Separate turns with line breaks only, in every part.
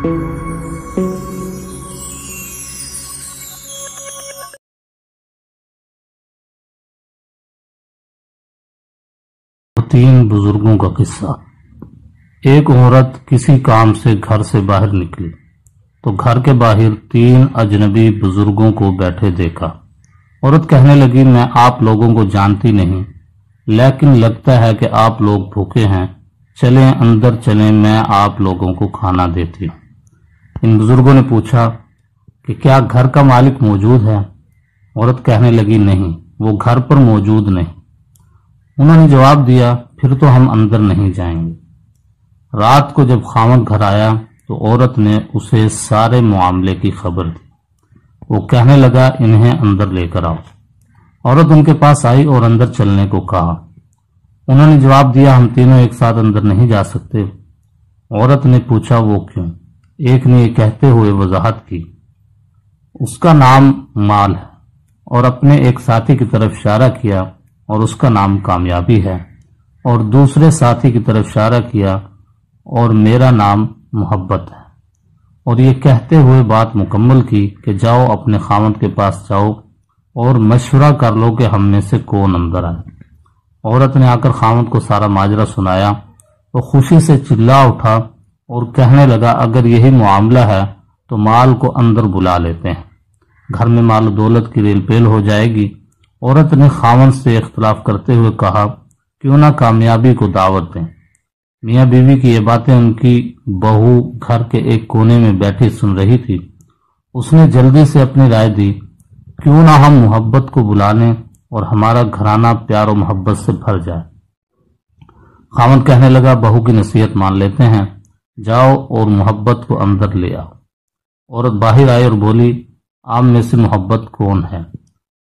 تین بزرگوں کا قصہ۔ ایک عورت کسی کام سے گھر سے باہر نکلی تو گھر کے باہر تین اجنبی بزرگوں کو بیٹھے دیکھا۔ عورت کہنے لگی، میں آپ لوگوں کو جانتی نہیں، لیکن لگتا ہے کہ آپ لوگ بھوکے ہیں، چلیں اندر چلیں، میں آپ لوگوں کو کھانا دیتی ہوں۔ ان بزرگوں نے پوچھا کہ کیا گھر کا مالک موجود ہے؟ عورت کہنے لگی، نہیں، وہ گھر پر موجود نہیں۔ انہوں نے جواب دیا، پھر تو ہم اندر نہیں جائیں گے۔ رات کو جب خاوند گھر آیا تو عورت نے اسے سارے معاملے کی خبر دی۔ وہ کہنے لگا، انہیں اندر لے کر آؤ۔ عورت ان کے پاس آئی اور اندر چلنے کو کہا۔ انہوں نے جواب دیا، ہم تینوں ایک ساتھ اندر نہیں جا سکتے۔ عورت نے پوچھا، وہ کیوں؟ ایک نے یہ کہتے ہوئے وضاحت کی، اس کا نام مال ہے، اور اپنے ایک ساتھی کی طرف اشارہ کیا، اور اس کا نام کامیابی ہے، اور دوسرے ساتھی کی طرف اشارہ کیا، اور میرا نام محبت ہے، اور یہ کہتے ہوئے بات مکمل کی کہ جاؤ اپنے خاوند کے پاس جاؤ اور مشورہ کر لو کہ ہم میں سے کون اندر آئے۔ عورت نے آ کر خاوند کو سارا ماجرا سنایا۔ وہ خوشی سے چلا اٹھا اور کہنے لگا، اگر یہی معاملہ ہے تو مال کو اندر بلا لیتے ہیں، گھر میں مال و دولت کی ریل پیل ہو جائے گی۔ عورت نے خاوند سے اختلاف کرتے ہوئے کہا، کیوں نہ کامیابی کو دعوت دیں۔ میاں بیوی کی یہ باتیں ان کی بہو گھر کے ایک کونے میں بیٹھی سن رہی تھی۔ اس نے جلدی سے اپنی رائے دی، کیوں نہ ہم محبت کو بلا لیں اور ہمارا گھرانہ پیار و محبت سے بھر جائے۔ خاوند کہنے لگا، بہو کی نصیحت مان لیتے ہیں، جاؤ اور محبت کو اندر لے آؤ۔ عورت باہر آئی اور بولی، آپ میں سے محبت کون ہے؟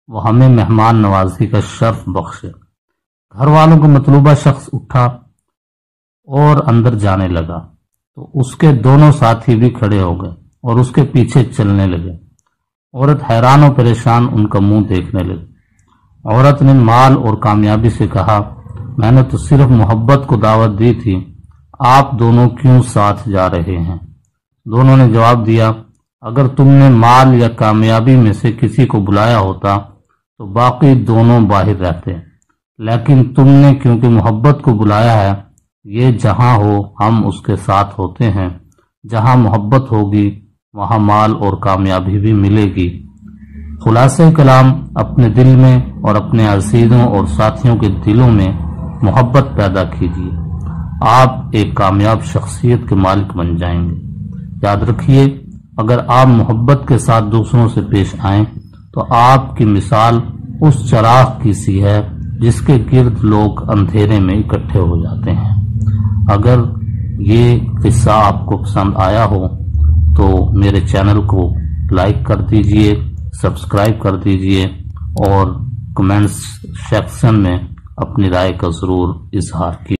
وہ ہمیں مہمان نوازی کا شرف بخشے۔ گھر والوں کو مطلوبہ شخص اٹھا اور اندر جانے لگا تو اس کے دونوں ساتھی بھی کھڑے ہو گئے اور اس کے پیچھے چلنے لگے۔ عورت حیران و پریشان ان کا منہ دیکھنے لگی۔ عورت نے مال اور کامیابی سے کہا، میں نے تو صرف محبت کو دعوت دی تھی، آپ دونوں کیوں ساتھ جا رہے ہیں؟ دونوں نے جواب دیا، اگر تم نے مال یا کامیابی میں سے کسی کو بلایا ہوتا تو باقی دونوں باہر رہتے، لیکن تم نے کیونکہ محبت کو بلایا ہے، یہ جہاں ہو ہم اس کے ساتھ ہوتے ہیں، جہاں محبت ہوگی وہاں مال اور کامیابی بھی ملے گی۔ خلاصہ کلام، اپنے دل میں اور اپنے عزیزوں اور ساتھیوں کے دلوں میں محبت پیدا کیجیے، آپ ایک کامیاب شخصیت کے مالک بن جائیں گے۔ یاد رکھیے، اگر آپ محبت کے ساتھ دوسروں سے پیش آئیں تو آپ کی مثال اس چراغ کی سی ہے جس کے گرد لوگ اندھیرے میں اکٹھے ہو جاتے ہیں۔ اگر یہ قصہ آپ کو پسند آیا ہو تو میرے چینل کو لائک کر دیجئے، سبسکرائب کر دیجئے، اور کمنٹس سیکشن میں اپنی رائے کا ضرور اظہار کیجیے۔